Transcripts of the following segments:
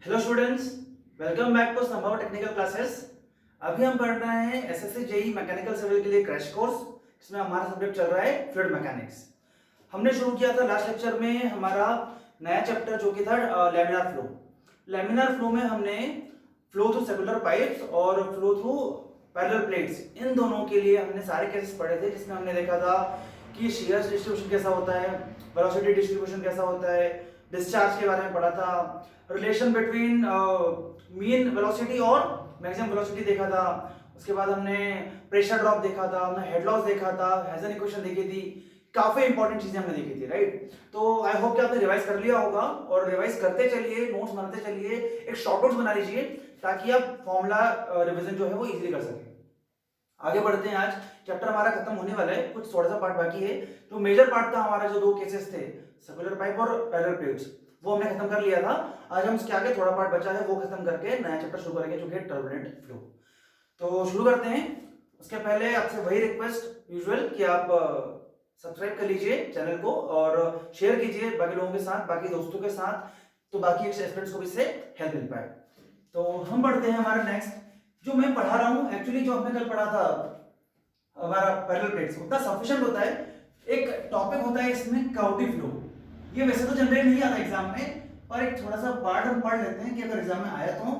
Hello students, welcome back to Sambhav technical classes. अभी हम पढ़ रहे हैं एसएससी जेई मैकेनिकल सिविल के लिए क्रैश कोर्स। इसमें हमारा सब्जेक्ट चल रहा है फ्लूइड मैकेनिक्स। हमने शुरू किया था लास्ट लेक्चर में हमारा नया चैप्टर जो कि था लैमिनार फ्लो। लैमिनार फ्लो में हमने फ्लो थ्रू सेलुलर पाइप्स और फ्लो थ्रू पैरेलल प्लेट्स, इन दोनों के लिए हमने सारे केसेस पढ़े थे, जिसमें हमने देखा था कि शियर डिस्ट्रीब्यूशन कैसा होता है, वेलोसिटी डिस्ट्रीब्यूशन कैसा होता है, डिस्चार्ज के बारे में पढ़ा था, रिलेशन बिटवीन मीन वेलोसिटी और मैक्सिमम वेलोसिटी देखा था। उसके बाद हमने प्रेशर ड्रॉप देखा था, हमने हेड लॉस देखा था, हेजन इक्वेशन देखी थी। काफी इंपॉर्टेंट चीजें हमने देखी थी, राइट। तो आई होप कि आपने रिवाइज कर लिया होगा और रिवाइज करते चलिए, नोट्स बनाते चलिए, एक शॉर्ट नोट्स बना लीजिए ताकि आप फॉर्मूला रिवीजन जो है वो इजीली कर सकें। आगे बढ़ते हैं। आज चैप्टर हमारा खत्म होने वाला है, कुछ थोड़ा सा पार्ट बाकी है। जो मेजर पार्ट था हमारा, जो दो केसेस थे सर्कुलर पाइप और पैरेलल प्लेट्स, वो हमने खत्म कर लिया था। आज हम इसके आगे थोड़ा पार्ट बचा है, वो खत्म करके नया चैप्टर शुरू करेंगे जो कि टर्बुलेंट फ्लो। तो शुरू करते हैं। उसके पहले आपसे वही रिक्वेस्ट यूजुअल कि आप सब्सक्राइब कर लीजिए चैनल को और शेयर कीजिए बाकी लोगों के साथ, बाकी दोस्तों के साथ, तो बाकी स्टूडेंट्स को भी इससे हेल्प मिल पाए। तो हम बढ़ते हैं हमारा नेक्स्ट। जो मैं पढ़ा रहा हूं, एक्चुअली जो हमने कल पढ़ा था हमारा पैरेलल प्लेट्स, उतना सफिशिएंट होता है। एक टॉपिक होता है इसमें काउटी फ्लो। ये वैसे तो जनरली नहीं आता एग्जाम में, पर एक थोड़ा सा पार्ट हम पढ़ लेते हैं कि अगर एग्जाम में आया तो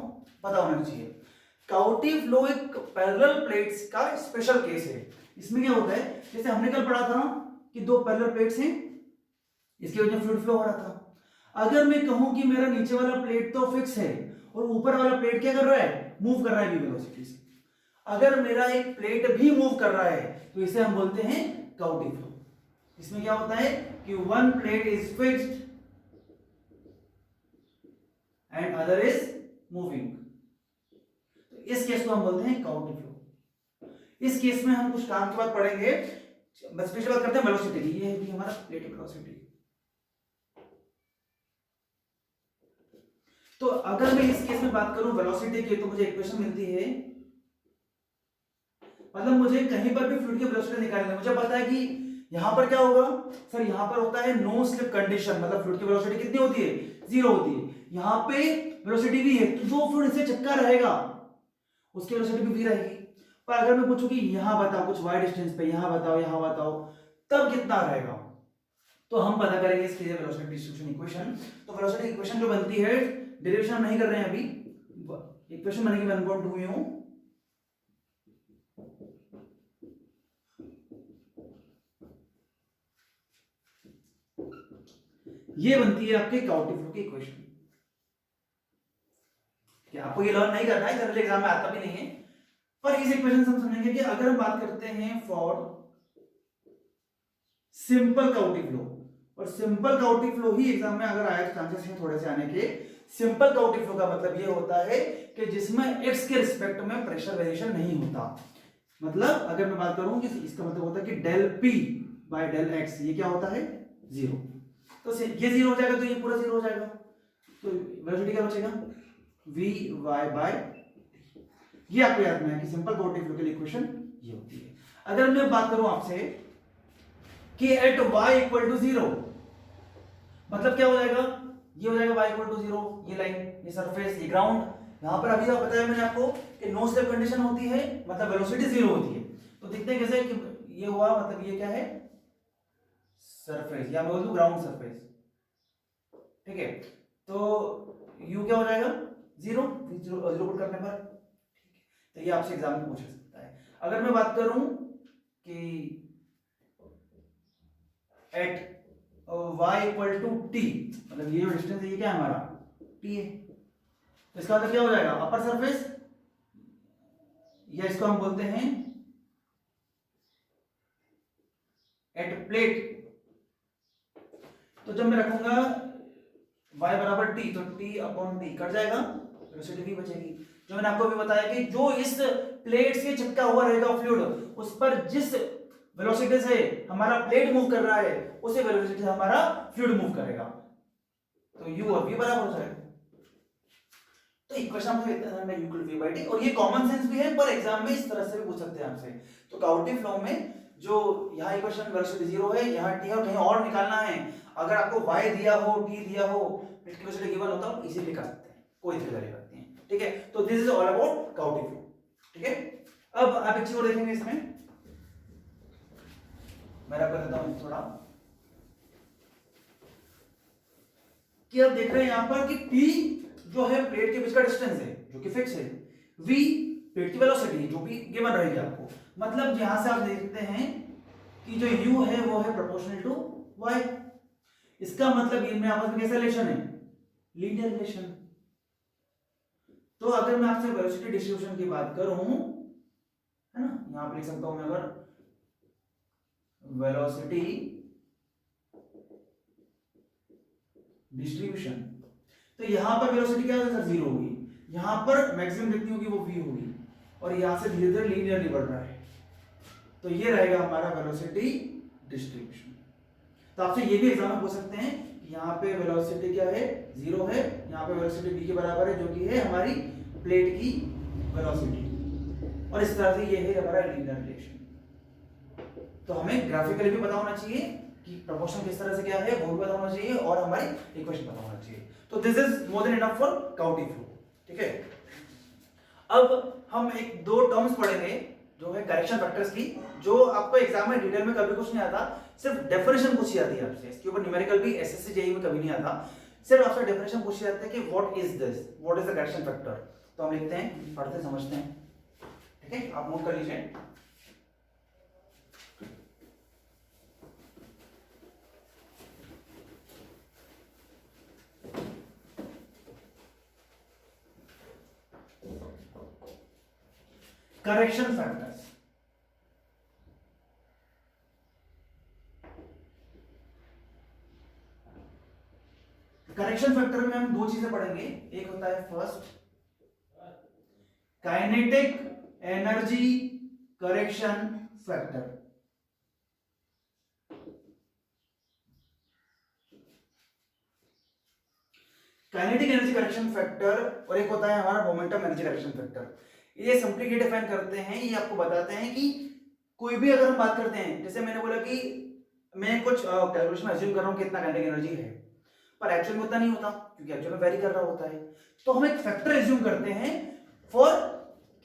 पता होना चाहिए। काउटी फ्लो एक पैरेलल प्लेट्स का स्पेशल केस है। इसमें क्या होता है, जैसे हमने कल पढ़ा था कि दो पैरेलल प्लेट्स हैं, इसकी वजह से फ्लूइड फ्लो हो रहा था। अगर मैं कहूं कि मेरा नीचे वाला प्लेट तो फिक्स है और ऊपर वाला प्लेट क्या कर रहा है, मूव कर रहा है वेलोसिटी से। अगर मेरा एक प्लेट भी मूव कर रहा है तो इसे हम बोलते हैं काउटी फ्लो। इसमें क्या होता है कि one plate is fixed and other is moving, तो इस केस को हम बोलते हैं काउटी फ्लो। इस केस में हम कुछ काम के बाद पढ़ेंगे, बस पिछले बात करते हैं वेलोसिटी की। ये है हमारा प्लेट वेलोसिटी। तो अगर मैं इस केस में बात करूं वेलोसिटी की, तो मुझे इक्वेशन मिलती है, मतलब मुझे कहीं पर भी फ्लूइड की वेलोसिटी निकालनी है। मुझे पता है कि यहां पर क्या होगा सर, यहां पर होता है नो स्लिप कंडीशन, मतलब फ्लूइड की वेलोसिटी कितनी होती है, 0 होती है। यहां पे वेलोसिटी भी है, तो जो फ्लूइड से चिपका रहेगा उसकी वेलोसिटी भी v रहेगी। पर अगर मैं पूछूं कि यहां बताओ कुछ y डिस्टेंस पे, यहां बताओ, तब कितना रहेगा, तो हम पता करेंगे इसके लिए वेलोसिटी डिस्ट्रीब्यूशन इक्वेशन। तो वेलोसिटी इक्वेशन जो बनती है, डेरिवेशन हम नहीं कर रहे हैं अभी, इक्वेशन बनेगी 1.2 म्यू ये बनती है आपके काउटी फ्लो की इक्वेशन। क्या आपको ये लर्न नहीं करना है, जनरल एग्जाम में आता भी नहीं है, पर इस इक्वेशन से हम समझेंगे कि अगर हम बात करते हैं फॉर सिंपल काउटी फ्लो, और सिंपल काउटी फ्लो ही एग्जाम में अगर आया तो चांसेस हैं थोड़े से आने के। सिंपल काउटी फ्लो का मतलब ये होता है कि जिसमें एक्स के रिस्पेक्ट में प्रेशर वेरिएशन नहीं होता। मतलब अगर मैं बात करूं कि इसका मतलब होता है कि del p by del x, ये क्या होता है, 0। तो ये 0 हो जाएगा तो ये पूरा 0 हो जाएगा, तो वेलोसिटी क्या बचेगा, वी वाई बाय। ये आपको याद रखना है कि सिंपल काउटी फ्लो के लिए इक्वेशन ये होती है। अगर मैं बात करूं आपसे कि एट y इक्वल टू 0, मतलब क्या हो जाएगा, ये हो जाएगा y इक्वल टू 0, ये लाइन, ये सरफेस, ये ग्राउंड। यहां पर अभी तक बताया मैंने आपको कि नो स्लिप कंडीशन होती है, मतलब वेलोसिटी 0 होती है। तो देखते हैं कैसे कि ये हुआ, मतलब ये क्या है, सरफेस, या मैं बोल दूं ग्राउंड सरफेस, ठीक है। तो u क्या हो जाएगा, 0 पुट करने पर, ठीक है। तो ये आपसे एग्जाम में पूछ सकता है। अगर मैं बात करूं कि at y equal to t, मतलब ये जो डिस्टेंस है ये क्या है हमारा, t है, तो इसका मतलब क्या हो जाएगा, अपर सरफेस, या इसको हम बोलते हैं एट प्लेट। तो जब मैं रखूंगा y बराबर t, तो t अपॉन t कट जाएगा, वेलोसिटी भी बचेगी। जो मैंने आपको अभी बताया कि जो इस प्लेट से चिपका हुआ रहेगा फ्लूइड, उस पर जिस वेलोसिटी से हमारा प्लेट मूव कर रहा है उसी वेलोसिटी से हमारा फ्लूइड मूव करेगा, तो u और v बराबर हो जाएगा। तो इक्वेशन हमसे इतना है u equal v by t, और ये कॉमन सेंस भी है, पर एग्जाम में इस तरह से भी पूछ सकते हैं आपसे। तो काउटी फ्लो में जो यहाँ इक्वेशन वेलोसिटी 0 है, यहाँ t है, और कहीं और निकालना है, अगर आपको y दिया हो, t दिया हो, वेलोसिटी गिवन हो, तो आप इजीली कर सकते हैं। कोई थ्री वैल्यू रखते हैं, ठीक है। तो this is all about Couette flow, ठीक है। अब आप एक चीज और देखेंगे इसमें, मैं रब कर देता हूं थोड़ा, कि आप देख रहे हैं यहां पर कि P जो है प्लेट के बीच का डिस्टेंस है जो कि फिक्स है, V प्लेट की वेलोसिटी जो भी गिवन रहेगी आपको, मतलब यहां से आप देखते हैं कि जो U है वो है प्रोपोर्शनल टू Y। इसका मतलब इनमें आपस में कैसा रिलेशन है, लीनियर रिलेशन। तो अगर मैं आपसे वेलोसिटी डिस्ट्रीब्यूशन की बात करूं, है ना, यहां पे लिख सकता हूं मैं, अगर वेलोसिटी डिस्ट्रीब्यूशन, तो यहां पर वेलोसिटी क्या होगी सर, जीरो होगी, यहां पर मैक्सिमम कितनी होगी, वो v होगी, और यहां से धीरे धीरे लीनियरली बढ़ रहा है, तो ये रहेगा हमारा वेलोसिटी डिस्ट्रीब्यूशन। तो आपसे ये भी एग्जाम में पूछ सकते हैं कि यहाँ पे वेलोसिटी क्या है, जीरो है, यहाँ पे वेलोसिटी v के बराबर है जो कि है हमारी प्लेट की वेलोसिटी, और इस तरह से ये है हमारा लीनियर रिलेशन। तो हमें ग्राफिकली भी पता होना चाहिए कि प्रोपोर्शन किस तरह से क्या है, वो भी पता होना चाहिए, और हमारी इक्वेशन पता होना चाहिए। तो this is more than enough for Couette flow, ठीक है। अब हम एक दो टर्म्स पढ़ेंगे जो है करेक्शन फैक्टर्स की, जो आपको एग्जाम में डिटेल में कभी कुछ नहीं आता, सिर्फ डेफिनेशन पूछी जाती है आपसे, इसके ऊपर न्यूमेरिकल भी एसएससी जेईई में कभी नहीं आता, सिर्फ आपसे डेफिनेशन पूछी जाती है कि what is this, what is the correction factor. तो हम लिखते हैं, पढ़ते समझते हैं, ठीक है, आप नोट कर लीजिए। करेक्शन फैक्टर्स, करेक्शन फैक्टर में हम दो चीजें पढ़ेंगे, एक होता है first kinetic energy correction factor, kinetic energy correction factor, और एक होता है हमारा मोमेंटम एनर्जी करेक्शन फैक्टर। ये सिंपली क्या डिफाइन करते हैं, ये आपको बताते हैं कि कोई भी अगर हम बात करते हैं, जैसे मैंने बोला कि मैं कुछ कैलकुलेशन अज्यूम कर रहा हूं कि इतना काइनेटिक एनर्जी है, पर एक्चुअल में उतना नहीं होता क्योंकि एक्चुअल में वेरी कर रहा होता है, तो हम एक फैक्टर अज्यूम करते हैं फॉर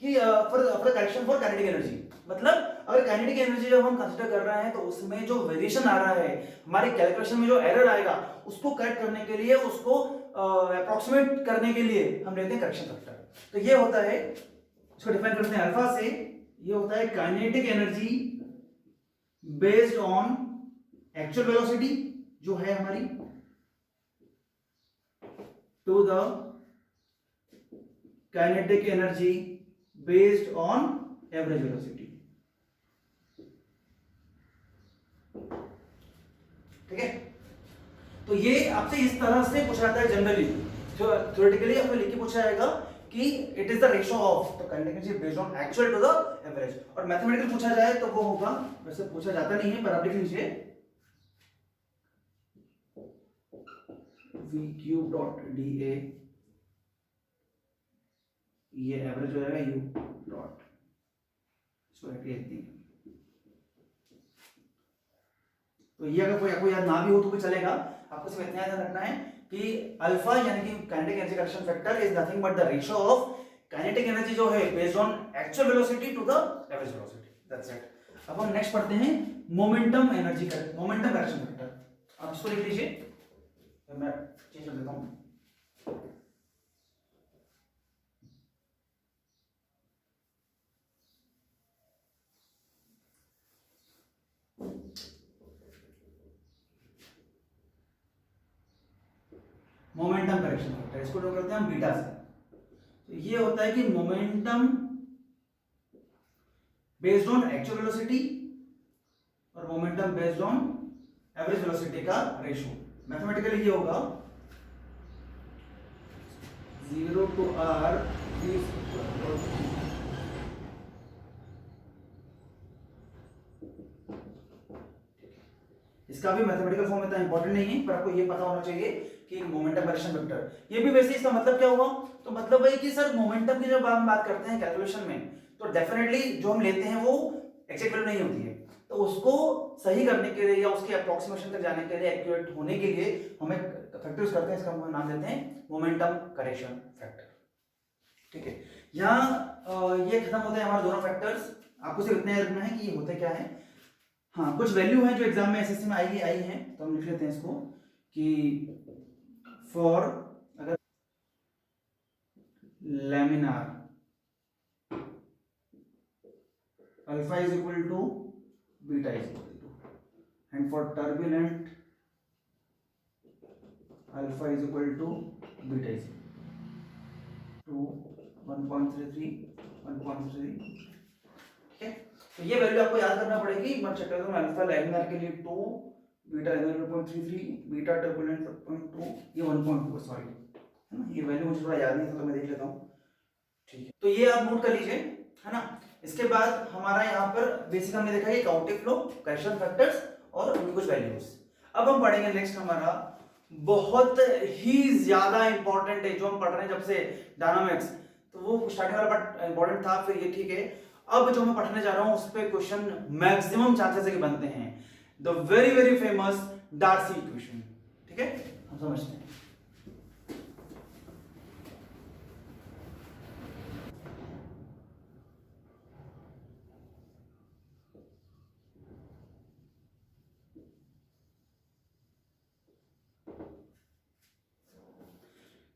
कि for correction for kinetic energy. मतलब अगर काइनेटिक एनर्जी जब हम कंसीडर कर रहे हैं तो उसमें जो वेरिएशन आ रहा है, हमारी कैलकुलेशन में जो एरर आएगा, उसको करेक्ट करने के लिए, उसको अप्रोक्सीमेट करने के लिए हम लेते हैं करेक्शन फैक्टर। तो ये होता है, इसको डिफाइन करते हैं अल्फा से, ये होता है kinetic energy based on actual velocity जो है हमारी, to the kinetic energy based on average velocity, ठीक है। तो ये आपसे इस तरह से पूछा जाता है जनरली, जो थ्योरेटिकली आपको लिख के पूछा जाएगा कि it is the ratio of the kinetic energy based on actual to the average, और मैथमेटिकल पूछा जाए तो वो होगा, वैसे पूछा जाता नहीं है पर आप लिख लीजिए v क्यूब डॉट dA, ये एवरेज हो जाएगा u डॉट, इसको लिख देते हैं। तो ये अगर कोई आपको याद ना भी हो तो भी चलेगा, आपको सिर्फ इतना याद रखना है कि अल्फा यानी कि kinetic energy correction factor is nothing but the ratio of kinetic energy जो है based on actual velocity to the average velocity, that's it. अब हम नेक्स्ट पढ़ते हैं momentum energy momentum correction factor, आप इसको लिख लीजिए, तो मैं चेंज कर देता हूं। मोमेंटम करेक्शन फैक्टर, इसको नोट करते हैं हम बीटा से। तो ये होता है कि momentum based on actual velocity और momentum based on average velocity का रेशियो, मैथमेटिकली ये होगा 0 to r v square। इसका भी मैथमेटिकल फॉर्म इतना इंपॉर्टेंट नहीं है, पर आपको ये पता होना चाहिए कि मोमेंटम करेक्शन वेक्टर, ये भी वैसे इसका मतलब क्या हुआ, तो मतलब वही कि सर मोमेंटम की जब हम बात करते हैं कैलकुलेशन में, तो डेफिनेटली जो हम लेते हैं वो एक्जेक्ट वैल्यू नहीं होती है, तो उसको सही करने के लिए या उसके अप्रोक्सीमेशन तक जाने के लिए, एक्यूरेट होने के लिए हम एक फैक्टर यूज करते हैं, इसका हम नाम देते हैं मोमेंटम करेक्शन फैक्टर। ठीक है, यहाँ ये खत्म होते हैं हमारे दोनों फैक्टर्स। आपको सिर्फ इतना याद रखना है कि ये होते क्या है। हाँ, कुछ वैल्यू है जो एग्जाम में एसएससी में आई है, तो हम लिख लेते हैं इसको कि फॉर अगर laminar alpha is equal to beta is equal to, and for turbulent alpha is equal to beta is to 1.33 1.3। ठीक है, तो ये वैल्यू आपको याद करना पड़ेगी। मैं चेक करता हूं, अल्फा लैमिनार के लिए 2, बीटा 1.33, बीटा टर्बुलेंट 1.2, ये 1.2 सॉरी है ना, ये वैल्यू मुझे थोड़ा याद नहीं था तो मैं देख लेता हूं। ठीक है, तो ये आप नोट कर लीजिए, है ना। इसके बाद हमारा यहाँ पर बेसिक हमने देखा है काउंटिंग फ्लो, करेक्शन फैक्टर्स और उनकी कुछ वैल्यूज। अब हम पढ़ेंगे नेक्स्ट हमारा बहुत ही ज्यादा इंपॉर्टेंट है जो हम पढ़ रहे हैं जब से डायनामिक्स, तो वो स्टार्टिंग वाला पार्ट इंपॉर्टेंट था, फिर ये ठीक है। अब जो मैं पढ़ने जा रहा हूं उस पे क्वेश्चन मैक्सिमम चांसेस है कि बनते हैं, the very very famous Darcy equation. ठीक है, हम समझते हैं।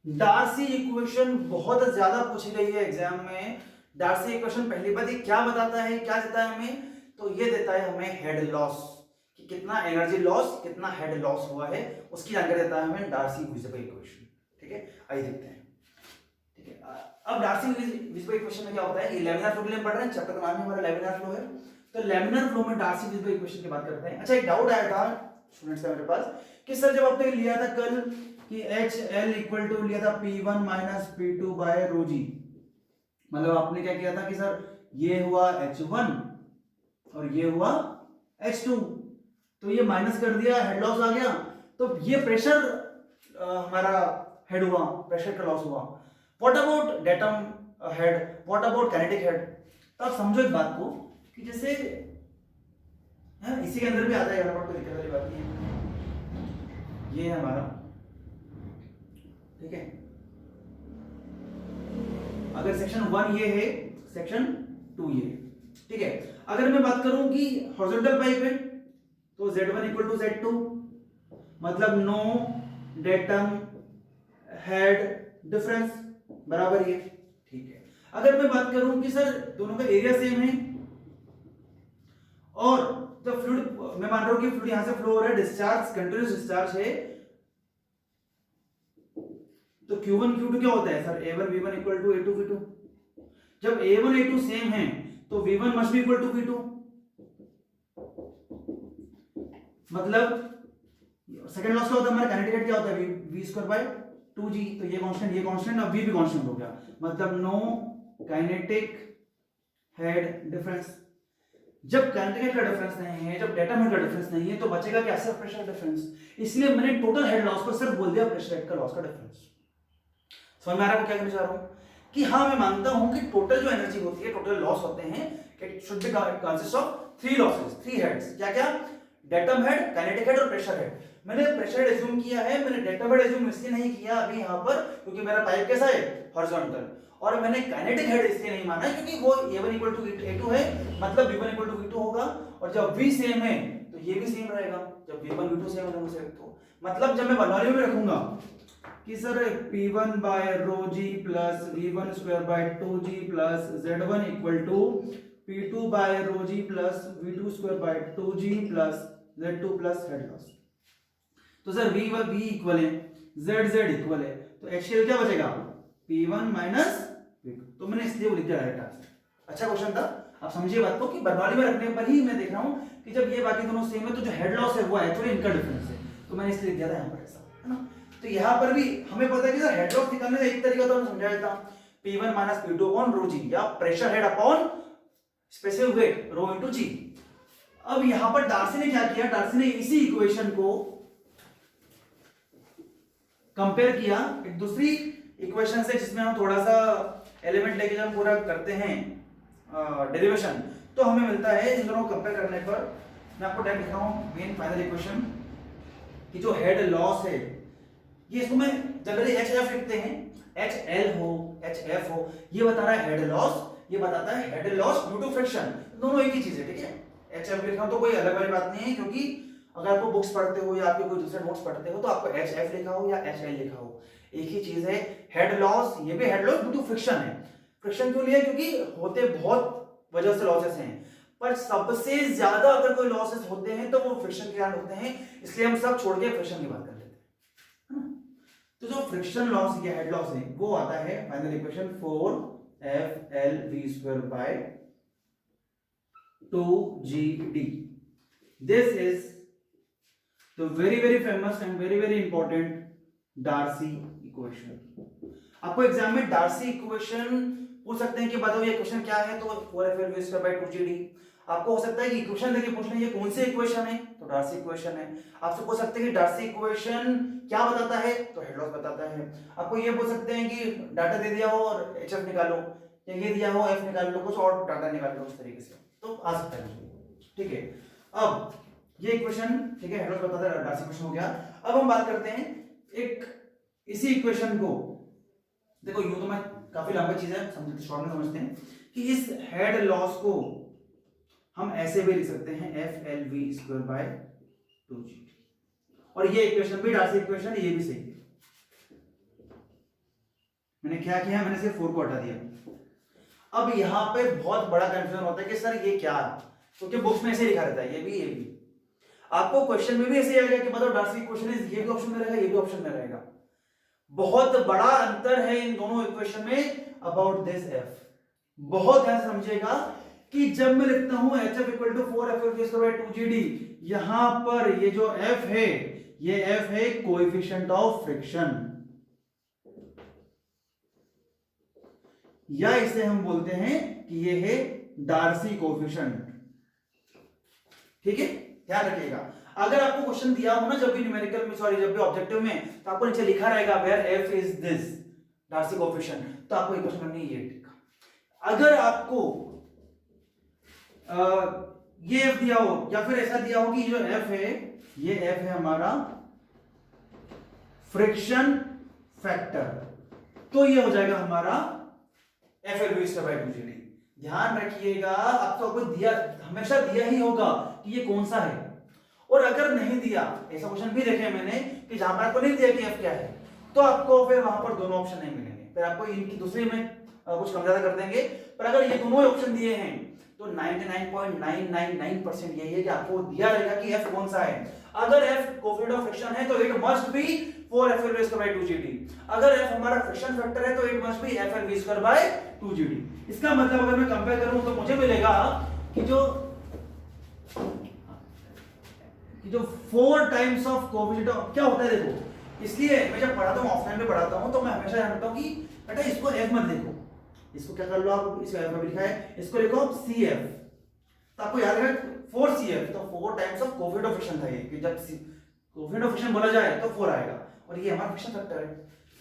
डार्सी इक्वेशन बहुत ज्यादा पूछी गई है एग्जाम में। डार्सी इक्वेशन पहली बात ये क्या बताता है, क्या देता है हमें, तो ये देता है हमें हेड लॉस, कि कितना एनर्जी लॉस, कितना हेड लॉस हुआ है, उसकी जानकारी देता है हमें डार्सी विजिबल इक्वेशन। ठीक है, आइए देखते हैं। ठीक है, अब डार्सी विजिबल इक्वेशन में क्या होता है, ये लैमिनार फ्लो के लिए पढ़ रहे हैं, चैप्टर का नाम ही हमारा लैमिनार फ्लो है। तो लैमिनार फ्लो में डार्सी विजिबल इक्वेशन की बात करते हैं। अच्छा, एक डाउट आया था स्टूडेंट्स का मेरे पास कि सर जब आपने लिया था कल कि एच एल इक्वल टू लिया था P1 minus P2 by rho जी, मतलब आपने क्या किया था कि सर ये हुआ H1 और ये हुआ H2, तो ये माइनस कर दिया, हेड लॉस आ गया, तो ये प्रेशर हमारा हेड हुआ, प्रेशर का लॉस हुआ। What about datum head, what about kinetic head? तो आप समझो एक बात को कि जैसे इसी के अंदर भी आता है, कोई दिक्कत वाली बात नहीं है। ये है हमारा, ठीक है, अगर सेक्शन 1 ये है, सेक्शन 2 ये है। ठीक है, अगर मैं बात करूं कि हॉरिजॉन्टल पाइप है तो Z1 इक्वल टू Z2, मतलब नो डेटम हेड डिफरेंस बराबर ये। ठीक है, अगर मैं बात करूं कि सर दोनों का एरिया सेम है और जब फ्लूइड, मैं मान रहा हूं कि फ्लूइड यहां से फ्लो हो रहा है, डिस्चार्ज कंटीन्यूअस डिस्चार्ज है, तो Q1 Q2 क्या होता है sir, A1 V1 equal to A2 V2। जब A1 A2 सेम है तो V1 must be equal to V2, मतलब सेकंड लॉस क्या होता है हमारा, काइनेटिक हेड क्या होता है, V स्क्वायर बाय 2G, तो ये कांस्टेंट और V भी कांस्टेंट हो गया, मतलब नो काइनेटिक हेड डिफरेंस। जब काइनेटिक हेड का डिफरेंस नहीं है, जब डेटम हेड का डिफरेंस नहीं है, तो बचेगा क्या, सिर्फ प्रेशर डिफरेंस। इसलिए मैंने टोटल हेड लॉस को सिर्फ बोल दिया प्रेशर हेड का लॉस का डिफरेंस। समझ में आ रहा है क्या कहना चाह रहा हूं, कि हाँ मैं मानता हूं कि टोटल जो एनर्जी होती है, टोटल लॉस होते हैं, it should be consist of 3 losses, 3 heads. क्या क्या, डेटम हेड, काइनेटिक हेड और प्रेशर हेड। मैंने प्रेशर हेड एज्यूम किया है, मैंने डेटम हेड एज्यूम इसलिए नहीं किया अभी यहां पर क्योंकि मेरा पाइप कैसा है, हॉरिजॉन्टल, और मैंने काइनेटिक हेड इसलिए नहीं माना क्योंकि वो A1 इक्वल टू A2 है, मतलब V1 इक्वल टू V2 होगा, और जब V सेम है तो ये भी सेम रहेगा, जब V1 V2 सेम है तो मतलब जब मैं बनवाली में रखूंगा कि sir P1 by rho g plus V1 square by 2G plus Z1 equal to P2 by rho g plus V2 square by 2G plus Z2 plus head loss, तो sir V equal है, Z equal है, तो HCl क्या बचेगा, P1 minus V2, तो मैंने इसलिए लिख दिया डायरेक्ट आंसर। अच्छा क्वेश्चन था, आप समझिए बात को कि बर्नौली में रखने पर ही मैं देख रहा हूं कि जब ये बाकी दोनों सेम है तो जो हेड लॉस है वो एक्चुअली इनका डिफरेंस है, तो मैंने इसलिए लिख दिया था यहां पर ऐसा, है ना। तो यहां पर भी हमें पता है कि सर हेड लॉस निकालने का एक तरीका तो हमने समझाया था, P1 minus P2 upon rho G, या pressure head upon specific weight rho into G. अब यहां पर डार्सी ने क्या किया, डार्सी ने इसी इक्वेशन को कंपेयर किया एक दूसरी इक्वेशन से जिसमें हम थोड़ा सा एलिमेंट लेके जब पूरा करते हैं डेरिवेशन, तो हमें मिलता है इन दोनों को कंपेयर करने पर, मैं आपको डायरेक्ट लिख रहा हूं मेन फाइनल इक्वेशन कि जो हेड लॉस है, ये इसको मैं जनरली एच एफ लिखते हैं, एच एल हो एच एफ हो, ये बता रहा है हेड लॉस, ये बताता है head loss due to friction, दोनों एक ही चीज है, ठीक है। एच एफ लिखा तो कोई अलग वाली बात नहीं है, क्योंकि अगर आपको बुक्स पढ़ते हो या आपके कोई दूसरे नोट्स पढ़ते हो तो आपको एच एफ लिखा हो या एच एल लिखा हो, एक ही चीज है। हेड लॉस, ये भी head loss due to friction है। फ्रिक्शन क्यों लिया, क्योंकि होते बहुत वजह से लॉसेस हैं, पर सबसे ज्यादा अगर कोई लॉसेस होते हैं तो वो फ्रिक्शन के कारण होते हैं, इसलिए हम सब छोड़ के फ्रिक्शन की बात कर लेते हैं। तो जो फ्रिक्शन लॉस या हेड लॉस है वो आता है final equation 4FLV² by 2GD। This is the very famous and very important Darcy equation. आपको एग्जाम में डार्सी इक्वेशन पूछ सकते हैं कि बताओ ये क्वेश्चन क्या है, तो 4FLV² by 2GD। आपको हो सकता है कि इक्वेशन देके पूछ लें ये कौन सी इक्वेशन है, तो डार्सी इक्वेशन है। आपसे पूछ सकते हैं कि डार्सी इक्वेशन क्या बताता है, तो हेड लॉस बताता है। आपको ये बोल सकते हैं कि डाटा दे दिया हो और एचएफ निकालो, या ये दिया हो एफ निकाल लो, कुछ और डाटा निकाल लो, उस तरीके से तो आ सकता है, ठीक है। अब ये इक्वेशन, ठीक है, हेड लॉस बताता है, डार्सी इक्वेशन हो गया। अब हम बात करते हैं एक इसी इक्वेशन को, देखो यूं तो मैं काफी लंबी चीज है, समझते शॉर्ट में समझते हैं कि इस हेड लॉस को हम ऐसे भी लिख सकते हैं FLV² by 2GD, और ये इक्वेशन भी डार्सी इक्वेशन, ये भी सही है। मैंने क्या किया, मैंने सिर्फ 4 को हटा दिया। अब यहां पे बहुत बड़ा कंफ्यूजन होता है कि सर ये क्या है, क्योंकि बुक्स में ऐसे लिखा रहता है, ये भी आपको क्वेश्चन में भी ऐसे आएगा कि मतलब डार्सी इक्वेशन इज, ये भी ऑप्शन में रहेगा, ये भी ऑप्शन में रहेगा। बहुत बड़ा अंतर है इन दोनों इक्वेशन में अबाउट दिस एफ। बहुत ध्यान समझिएगा कि जब मैं लिखता हूं HF equal to 4FLV² by 2GD, यहां पर ये जो F है, ये F है कोएफिशिएंट ऑफ फ्रिक्शन, या इसे हम बोलते हैं कि ये है डार्सी कोएफिशिएंट, ठीक है, ध्यान रखिएगा। अगर आपको क्वेश्चन दिया हो ना, जब भी न्यूमेरिकल में, सॉरी जब भी ऑब्जेक्टिव में, तो आपको नीचे लिखा रहेगा where F is this Darcy coefficient, तो आपको ये क्वेश्चन नहीं, ये ठीक। अगर आपको ये F दिया हो, या फिर ऐसा दिया हो कि जो F है, ये F है हमारा फ्रिक्शन फैक्टर, तो ये हो जाएगा हमारा FLV² by 2GD। ध्यान रखिएगा, आपको दिया, हमेशा दिया ही होगा कि ये कौन सा है, और अगर नहीं दिया, ऐसा क्वेश्चन भी देखे मैंने कि जहां पर आपको नहीं दिया कि F क्या है, तो आपको फिर वहां पर दोनों ऑप्शन नहीं मिलेंगे, फिर आपको इनकी दूसरी में कुछ कम ज्यादा कर देंगे। पर अगर ये दोनों ऑप्शन दिए हैं तो 99.999% यही है कि आपको दिया रहेगा कि F कौन सा है। अगर F कोएफिशिएंट ऑफ फ्रिक्शन है तो it must be 4FLV² by 2GD। अगर F हमारा फ्रिक्शन फैक्टर है तो it must be FLV² by 2GD। इसका मतलब अगर मैं कंपेयर करूं तो मुझे मिलेगा कि जो 4 टाइम्स ऑफ कोएफिशिएंट ऑफ क्या होता है, देखो, इसलिए मैं जब पढ़ाता हूं, ऑफलाइन में पढ़ाता हूं, तो मैं हमेशा ध्यान रखता हूं कि बेटा इसको F मत देखो, इसको क्या कर लो आप, इसको F में लिखा है, इसको लिखो आप CF, तो आपको याद रखना 4CF, तो 4 times of coefficient of friction था ये, कि जब कोएफिशिएंट ऑफ फ्रिक्शन बोला जाए तो 4 आएगा, और ये हमारा फ्रिक्शन फैक्टर है,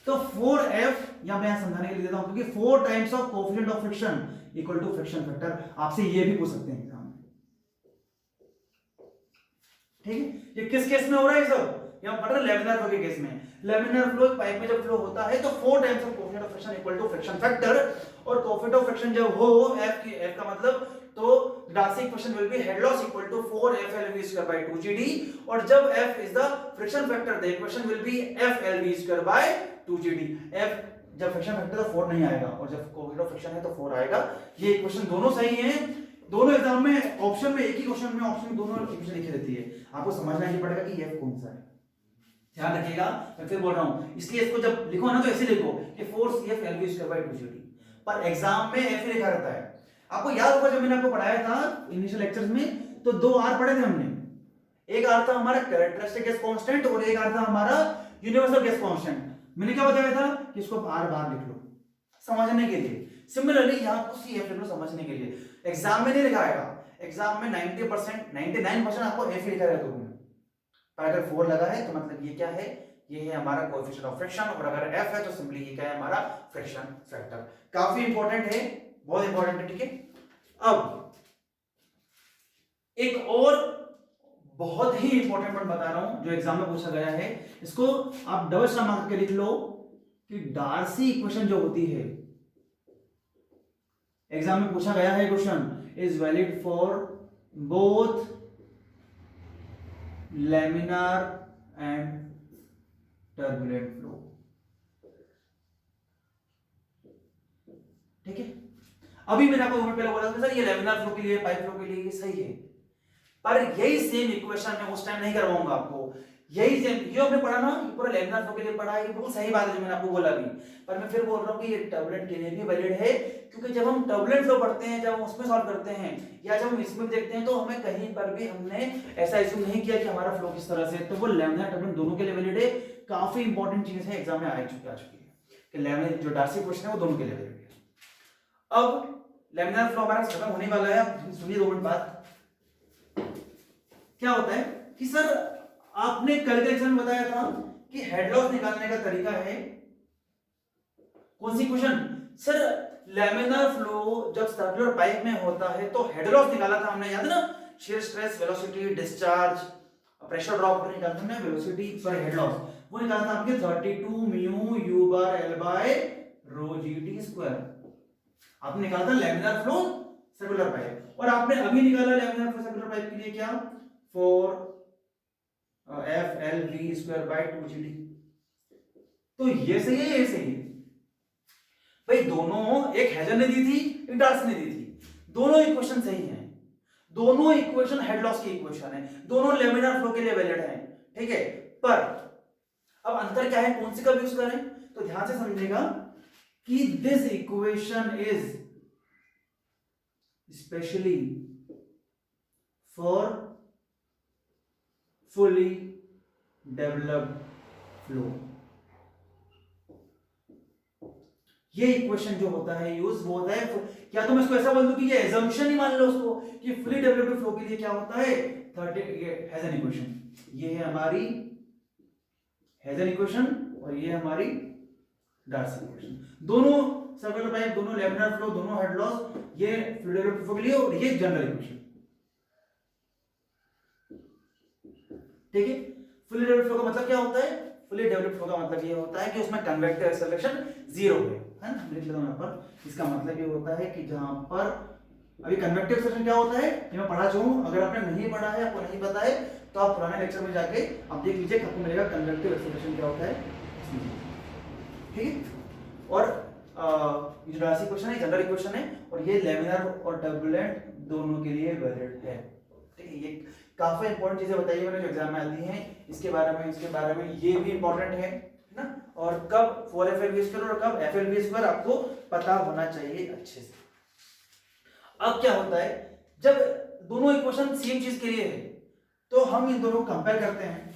तो 4F यहां मैं समझाने के लिए देता हूं, क्योंकि 4 times of coefficient of friction equal to friction factor, आपसे ये भी पूछ सकते हैं एग्जाम में, ठीक है। ये किस केस में हो रहा है सब, यहां पढ़ रहे लैमिनार फ्लो के केस में। लैमिनार फ्लो, पाइप में जब फ्लो होता है तो 4 times of coefficient of friction equal to friction factor, और कोएफिशिएंट ऑफ फ्रिक्शन जब हो F का मतलब, तो Darcy equation will be head loss equal to 4FLV² by 2GD, और जब F is the friction factor, the equation will be FLV² by 2GD। F जब friction factor तो 4 नहीं आएगा, और जब कोएफिशिएंट ऑफ फ्रिक्शन है तो 4 आएगा। ये इक्वेशन दोनों सही हैं, दोनों एग्जाम में ऑप्शन में, एक ही क्वेश्चन में ऑप्शन में दोनों इक्वेशन लिखी रहती है, आपको समझना ही पड़ेगा कि F कौन सा है। ध्यान रखिएगा, मैं फिर बोल रहा हूं, इसलिए इसको जब लिखो ना तो ऐसे लिखो कि 4CFLV² by 2GD, पर एग्जाम में F लिखा रहता है। आपको याद होगा जब मैंने आपको पढ़ाया था इनिशियल लेक्चर्स में, तो 2 R पढ़े थे हमने, एक R था हमारा कैरेक्टरिस्टिक गैस कांस्टेंट, और एक R था हमारा यूनिवर्सल गैस कांस्टेंट। मैंने क्या बताया था कि इसको R बाहर लिख लो समझने के लिए। सिमिलरली यहां को CF लिख लो समझने के लिए, एग्जाम में नहीं लिखा आएगा, एग्जाम में 90% 99% आपको F लिखा रहेगा दोनों में, पर अगर 4 लगा है तो मतलब ये क्या है, ये है हमारा कोएफिशिएंट ऑफ फ्रिक्शन, और अगर F है तो सिंपली ये क्या है, हमारा फ्रिक्शन फैक्टर। काफी इंपॉर्टेंट है, बहुत इंपॉर्टेंट है, ठीक है। अब एक और बहुत ही इंपॉर्टेंट पॉइंट बता रहा हूं जो एग्जाम में पूछा गया है, इसको आप डबल स्टार मार्क के लिख लो कि डार्सी इक्वेशन जो होती है, एग्जाम में पूछा गया है question, is valid for both laminar and turbulent flow. ठीक है, अभी मैंने आपको पहले बोला था सर ये लैमिनार फ्लो के लिए, पाइप फ्लो के लिए ये सही है, पर यही सेम इक्वेशन मैं उस टाइम नहीं करवाऊंगा आपको। यही सेम ये आपने पढ़ा ना, पूरा लैमिनार फ्लो के लिए पढ़ा है, ये बिल्कुल सही बात है जो मैंने आपको बोला भी, पर मैं फिर बोल रहा हूँ कि ये टर्बुलेंट के लिए भी वैलिड है, क्योंकि जब हम टर्बुलेंट फ्लो पढ़ते हैं, जब हम उसमें सॉल्व करते हैं या जब हम इसमें देखते हैं, तो हमें कहीं पर भी हमने ऐसा एज्यूम नहीं किया कि हमारा फ्लो किस तरह से, तो वो लैमिनार टर्बुलेंट दोनों के लिए वैलिड है। काफी इंपॉर्टेंट चीज है, एग्जाम में आ चुकी है कि लैमिनार जो डार्सी क्वेश्चन है वो दोनों के लिए वैलिड है। अब लैमिनार फ्लो हमारा खत्म होने वाला है, सुनिए 2 मिनट बाद। क्या होता है कि सर आपने कैलकुलेशन में बताया था कि हेड लॉस निकालने का तरीका है, कौन सी क्वेश्चन सर, लैमिनार फ्लो जब सर्कुलर पाइप में होता है तो हेड लॉस निकाला था हमने, याद है ना, shear stress, velocity, discharge, pressure drop पर निकाला हमने, वेलोसिटी पर हेड लॉस वो निकाला था आपके 32 mu u bar l by rho g t square. आपने निकाला था लैमिनार फ्लो सर्कुलर पाइप, और आपने अभी निकाला लैमिनार फ्लो सर्कुलर पाइप के लिए क्या, for F L V square bye 2 GT। तो ये सही है, ये सही है भाई, दोनों, एक हेजल ने दी थी, एक डार्सी ने दी थी, दोनों इक्वेशन सही हैं, दोनों इक्वेशन हेड लॉस की इक्वेशन है, दोनों लैमिनार फ्लो के लिए वैलिड हैं। ठीक है, पर अब अंतर क्या है, कौन सी का यूज करें, तो ध्यान से समझिएगा कि this equation is specially for fully developed flow. ये इक्वेशन जो होता है यूज वो होता है, क्या तो मैं इसको ऐसा बोल दूं कि ये एजम्पशन ही मान लो उसको कि फुली डेवलप्ड फ्लो के लिए क्या होता है 30, ये हेजन इक्वेशन, ये है हमारी हेजन इक्वेशन और ये हमारी डार्सी इक्वेशन, दोनों सर्कुलर पाइप, दोनों लैमिनार फ्लो, दोनों हेड लॉस, ये फुली डेवलप्ड फ्लो के लिए, और ये जनरल इक्वेशन। ठीक है, फुली डेवलप्ड फ्लो का मतलब क्या होता है, फुली डेवलप्ड फ्लो का मतलब ये होता है कि उसमें कन्वेक्टिव एक्सेलरेशन 0 है ना, लिख लेता हूं यहां पर। इसका मतलब ये होता है कि जहां पर अभी कन्वेक्टिव एक्सेलरेशन क्या होता है ये मैं पढ़ा चुका हूं, अगर आपने नहीं पढ़ा है, आपको नहीं पता है, तो आप पुराने लेक्चर में जाके आप देख लीजिए, आपको मिलेगा कन्वेक्टिव एक्सेलरेशन क्या होता है। ठीक है, और ये डार्सी इक्वेशन है, जनरल इक्वेशन है, और ये लैमिनार और टर्बुलेंट दोनों के लिए वैलिड है। ठीक है, ये काफी इंपॉर्टेंट चीजें बताई मैंने जो एग्जाम में आती हैं, इसके बारे में ये भी इंपॉर्टेंट है ना, और कब 4FLV² और कब FLV² आपको पता होना चाहिए अच्छे से। अब क्या होता है, जब दोनों इक्वेशन सेम चीज के लिए है तो हम इन दोनों को कंपेयर करते हैं,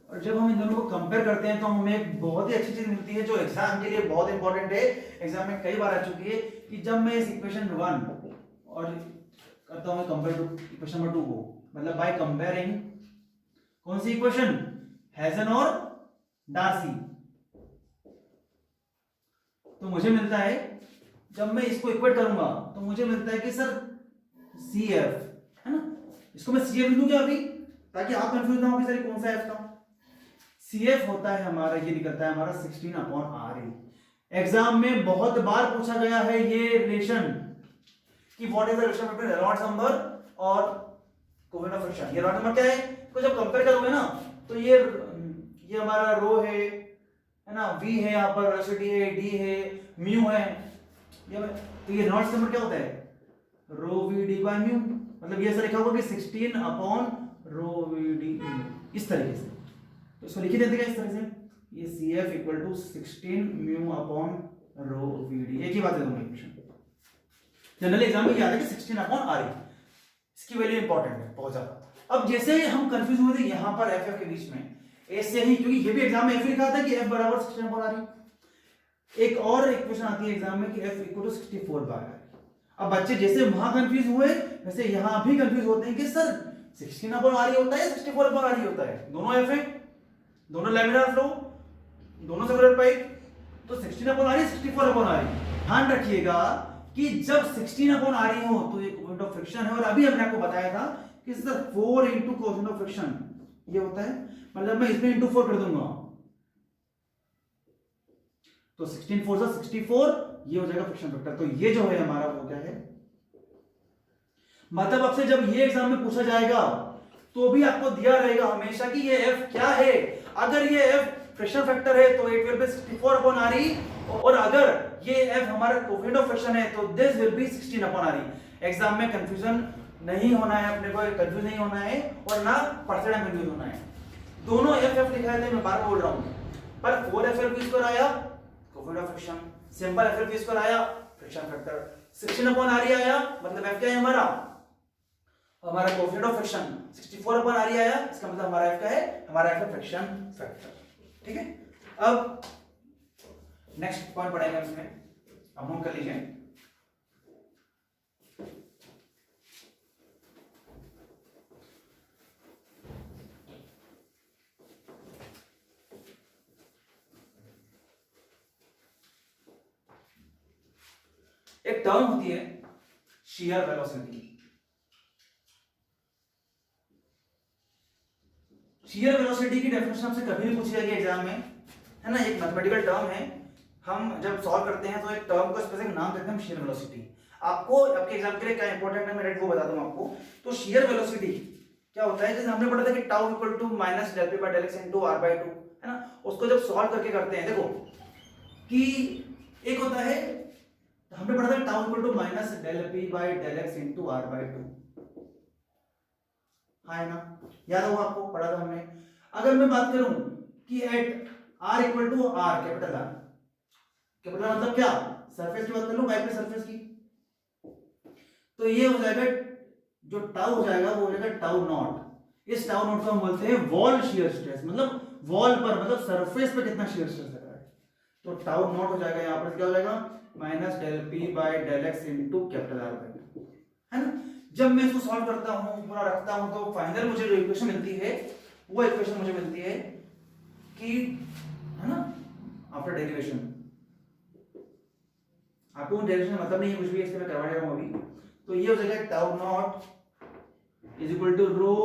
और जब हम इन दोनों को कंपेयर करते हैं तो हमें एक बहुत ही अच्छी चीज मिलती है जो एग्जाम के लिए बहुत इंपॉर्टेंट है, एग्जाम में कई बार आ चुकी है, कि जब मैं इस इक्वेशन 1 और करता हूं कंपेयर टू इक्वेशन नंबर 2 को, मतलब बाय कंपेयरिंग कौन सी इक्वेशन, हेजन और डार्सी, तो मुझे मिलता है, जब मैं इसको इक्वेट करूंगा तो मुझे मिलता है कि सर CF है ना, इसको मैं CF लिख दूं क्या अभी, ताकि आप कंफ्यूज ना हो कि सर कौन सा F था। CF होता है हमारा, ये निकलता है हमारा 16/RE। एग्जाम में बहुत बार पूछा गया है ये रिलेशन कि what is the relation between Reynolds number और कोवेलेंट ऑफ फ्रिक्शन। ये रेनॉल्ड्स नंबर क्या है, तो जब कंपेयर करोगे ना तो ये हमारा रो है ना, V है, यहाँ पर वेलोसिटी है, D है, म्यू है, तो ये रेनॉल्ड्स नंबर क्या होता है, रो V D by म्यू, मतलब ये ऐसा लिखा होगा कि 16/रो V D, इस तरीके से, तो इसको लिख देते हैं इस तरह से, ये CF equal to 16 mu upon rho V D, एक ही बात है दोनों इक्वेशन। जनरली एग्जाम में याद है कि 16/RE, इसकी वैल्यू इंपॉर्टेंट है बहुत ज्यादा। अब जैसे हम कंफ्यूज हुए थे यहाँ पर FF के बीच में, ऐसे ही, क्योंकि ये भी एग्जाम में F लिखा था कि F बराबर 16/RE, एक और इक्वेशन आती है एग्जाम में कि F इक्वल टू 64/RE। अब बच्चे जैसे वहां कंफ्यूज हुए वैसे यहाँ भी कंफ्यूज होते हैं कि सर 16/RE होता है 64/RE होता है, दोनों F है, दोनों लैमिनार फ्लो, दोनों सर्कुलर पाइप, तो 16/RE 64/RE। ध्यान रखिएगा कि जब 16 अपॉन आ रही हो तो ये कोएफिशिएंट ऑफ फ्रिक्शन है, और अभी हमने आपको बताया था कि sir 4 into coefficient of friction ये होता है, मतलब मैं इसमें इंटू 4 कर दूंगा तो 16 4 से 64, ये हो जाएगा फ्रिक्शन फैक्टर। तो ये जो है हमारा वो क्या है, मतलब आपसे जब ये एग्जाम में पूछा जाएगा तो भी आपको दिया रहेगा हमेशा कि ये f क्या है। अगर ये f फ्रिक्शन फैक्टर है तो it will be 64 upon R ई, और अगर ये f हमारा कोएफिशिएंट ऑफ फ्रिक्शन है तो this will be 16 upon R E. Exam में कंफ्यूजन नहीं होना है, अपने को कंफ्यूज नहीं होना है और ना परसेंट में कंफ्यूज होना है। दोनों f लिखाए थे, मैं बार बोल रहा हूं, पर 4f स्क्वायर आया coefficient of friction, simple f square आया friction factor, 16 upon R E आया मतलब f क्या है हमारा coefficient of friction, 64 upon R E आया, इसका मतलब हमारा f क्या है, हमारा f है फ्रिक्शन फैक्टर। ठीक है, अब नेक्स्ट पॉइंट पढ़ेंगे इसमें, अब नोट कर लीजिए। एक टर्म होती है shear वेलोसिटी। shear वेलोसिटी की डेफिनेशन हमसे कभी नहीं पूछी जाएगी एग्जाम में, है ना, एक मैथमेटिकल टर्म है, हम जब सॉल्व करते हैं तो एक टर्म को स्पेसिफिक नाम देते हैं हम shear वेलोसिटी। आपको आपके एग्जाम के लिए क्या इंपॉर्टेंट है मैं रेट वो बता दूं आपको। तो shear वेलोसिटी क्या होता है, जैसे हमने पढ़ा था कि tau equal to minus del p by del x into r by 2, है ना, उसको जब सॉल्व करके करते हैं, देखो कि एक होता है, हमने पढ़ा था tau equal to minus del p by del x into r by 2, है ना, याद होगा आपको, पढ़ा था हमने। अगर मैं बात करूं कि at r equal to r, capital r, capital मतलब क्या, सरफेस की बात कर लो, y पे सरफेस की, तो ये हो जाएगा जो टाउ हो जाएगा वो हो जाएगा टाउ नॉट। इस टाउ नॉट को हम बोलते हैं वॉल शियर स्ट्रेस, मतलब वॉल पर, मतलब सरफेस पे कितना शियर स्ट्रेस लग रहा है। तो टाउ नॉट हो जाएगा यहां पर क्या हो जाएगा, minus del p by del x into capital r by 2, है ना। जब मैं इसको सॉल्व करता हूं, पूरा रखता हूं, तो फाइनल मुझे जो इक्वेशन मिलती है वो इक्वेशन मुझे मिलती है कि, है ना, आफ्टर डेरिवेशन, आपको डेरिवेशन मतलब नहीं है कुछ भी, इसलिए मैं करवा रहा हूं अभी। तो ये हो जाएगा tau naught is equal to rho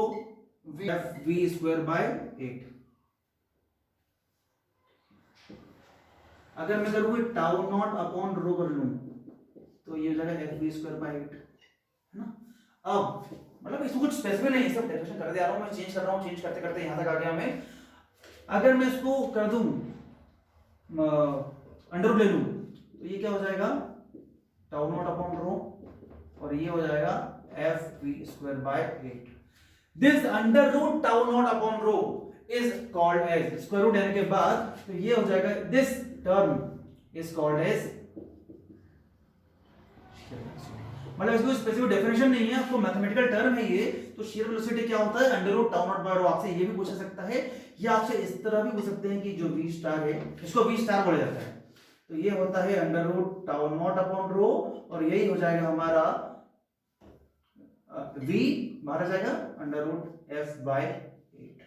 f v square by 8। अगर मैं करूँ टाउ नॉट अपॉन रो कर लूं तो ये हो जाएगा एफ वी स्क्वायर बाय 8, है ना। अब मतलब इसको कुछ स्पेसिफिक नहीं, सब डेफिनेशन कर दे आ रहा हूं मैं, चेंज कर रहा हूं, चेंज करते करते यहां तक आ गया मैं। अगर मैं इसको कर दूं अंडर रूट ले लूं तो ये क्या हो जाएगा, टाउ नॉट अपॉन रो, और ये हो जाएगा f v square by 8। This under root tau naught upon rho is called as, square root लेने के बाद तो ये हो जाएगा, this term is called as, मतलब इसको स्पेसिफिक डेफिनेशन नहीं है, आपको मैथमेटिकल टर्म है ये। तो शियर वेलोसिटी क्या होता है, under root tau naught by rho. आपसे ये भी पूछा सकता है, या आपसे इस तरह भी पूछ सकते हैं कि जो v स्टार है इसको v स्टार बोला जाता है, तो ये होता है under root tau naught upon rho, और यही हो जाएगा हमारा v मारा जाएगा अंडर रूट f बाय 8।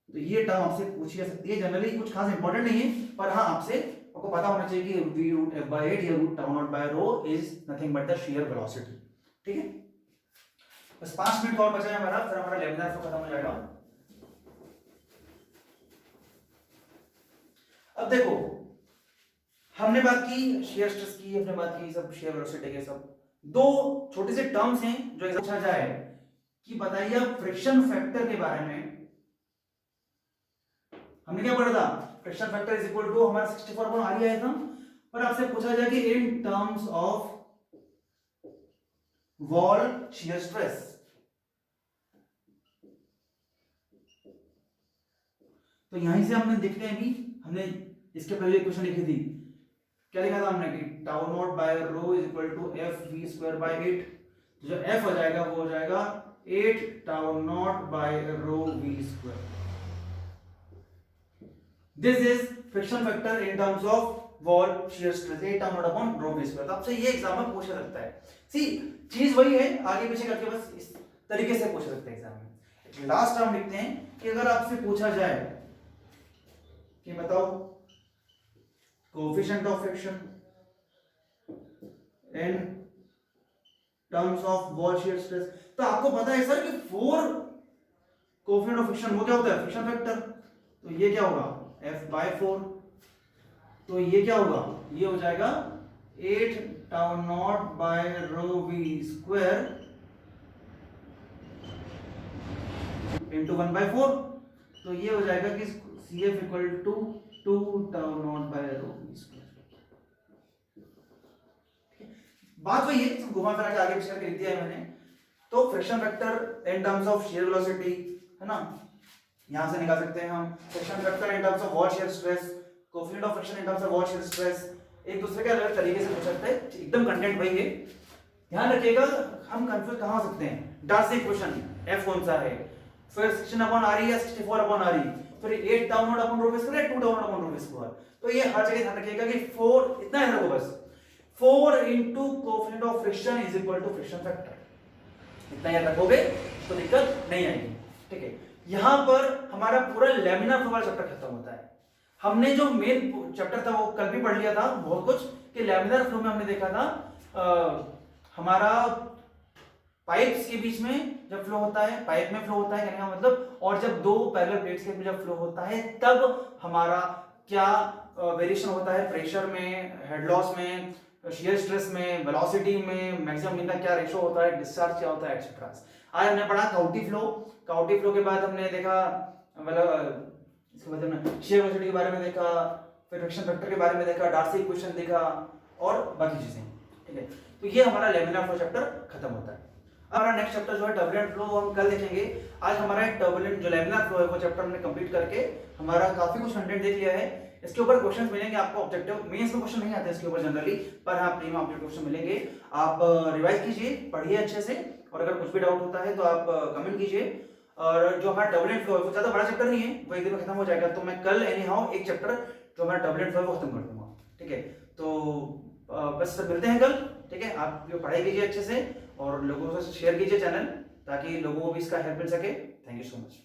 तो ये टर्म आपसे पूछी जा सकती है, जनरली कुछ खास इंपॉर्टेंट नहीं है, पर हाँ आपसे आपको पता होना चाहिए कि v रूट f बाय 8 या root tau naught by rho is nothing but the shear velocity. ठीक है, बस 5 मिनट और बचा है हमारा, फिर हमारा लेक्चर खत्म हो जाएगा। अब देखो हमने बात की शेयर स्ट्रेस की, हमने बात की सब शेयर वेलोसिटी के, सब दो छोटे से टर्म्स हैं जो पूछा जाए कि बताइए आप फ्रिक्शन फैक्टर के बारे में, हमने क्या पढ़ा था, friction factor is equal to हमारा 64 अपॉन आर आया था, पर आपसे पूछा जाए कि इन terms of wall shear stress, तो यहीं से हमने देखते हैं भी, हमने इसके पहले इक्वेशन लिखी थी, क्या लिखा था हमने कि tau naught by rho is equal to f v square by 8, तो जो एफ हो जाएगा वो हो जाएगा 8 tau naught by rho v square. This is friction factor in terms of wall shear stress, 8 tau naught upon rho v square. तो आपसे ये एग्जाम में पूछा सकता है, सी चीज वही है, आगे पीछे करके बस इस तरीके से पूछा सकता है एग्जाम में। लास्ट टर्म लिखते हैं कि अगर आपसे पूछा जाए कि बताओ coefficient of friction in terms of wall shear stress. तो आपको पता है सर कि 4 कोएफिशिएंट ऑफ फ्रिक्शन वो क्या होता है, फ्रिक्शन फैक्टर। तो ये क्या होगा, F/4। तो ये क्या होगा, ये हो जाएगा 8 tau naught by rho v square into 1/4। तो ये हो जाएगा कि CF equal to 2 tau naught by rho v square. बात वही है, घुमा फिरा के आगे पीछे लिख दिया है मैंने। तो friction factor in terms of shear velocity है ना, यहां से निकाल सकते हैं हम। Friction factor in terms of wall shear stress, coefficient of friction in terms of wall shear stress, एक दूसरे के अलग तरीके से पूछ सकते हैं, एकदम कंटेंट वही है। ध्यान रखिएगा, हम कंफ्यूज कहां हो सकते हैं, डार्सी इक्वेशन F कौन सा है, फिर 16/RE या 64/RE, फिर 8 tau naught upon rho v square, 2 tau naught upon rho v square. तो ये हर जगह ध्यान रखिएगा कि 4 इतना है ना, बस 4 into coefficient of friction is equal to friction factor. इतना याद रखोगे तो दिक्कत नहीं आएगी, ठीक है। यहां पर हमारा पूरा लैमिनार फ्लो वाला चैप्टर खत्म होता है। हमने जो मेन चैप्टर था वो कल भी पढ़ लिया था बहुत कुछ, कि लैमिनार फ्लो में हमने देखा था हमारा पाइप्स के बीच में जब फ्लो होता है, पाइप में फ्लो होता है कहने का मतलब, और जब दो पैरेलल प्लेट्स के बीच में जब फ्लो होता है तब हमारा क्या वेरिएशन होता है, प्रेशर में, हेड लॉस में, शियर स्ट्रेस में, वेलोसिटी में, मैक्सिमम मिन का क्या रेशो होता है, डिस्चार्ज क्या होता है, एक्सेट्रा। आज हमने पढ़ा काउटी फ्लो। काउटी फ्लो के बाद हमने देखा मतलब इसके बाद हमने शियर वेलोसिटी के बारे में देखा, फिर फ्रिक्शन फैक्टर के बारे में देखा, डार्सी इक्वेशन देखा और बाकी चीजें, ठीक है। तो ये हमारा लैमिनार फ्लो चैप्टर खत्म होता है। हमारा नेक्स्ट चैप्टर जो है टर्बुलेंट फ्लो, वो हम कल देखेंगे। आज हमारा टर्बुलेंट जो लैमिनार फ्लो है वो चैप्टर हमने कंप्लीट करके हमारा काफी कुछ कंटेंट देख लिया है। इसके ऊपर क्वेश्चंस मिलेंगे आपको, ऑब्जेक्टिव मेंस में क्वेश्चन नहीं आते इसके ऊपर जनरली, पर हाँ प्री में ऑब्जेक्टिव क्वेश्चन मिलेंगे। आप रिवाइज कीजिए, पढ़िए अच्छे से, और अगर कुछ भी डाउट होता है तो आप कमेंट कीजिए। और जो हमारा टर्बुलेंट फ्लो है वो ज्यादा बड़ा चैप्टर नहीं है, वो एक दिन में खत्म हो जाएगा। तो मैं कल एनी हाउ एक चैप्टर जो हमारा टर्बुलेंट फ्लो है वो खत्म कर दूंगा, ठीक है। तो बस मिलते हैं कल, ठीक है। आप पढ़ाई कीजिए अच्छे से और लोगों से शेयर कीजिए चैनल, ताकि लोगों को भी इसका हेल्प मिल सके। Thank you so much.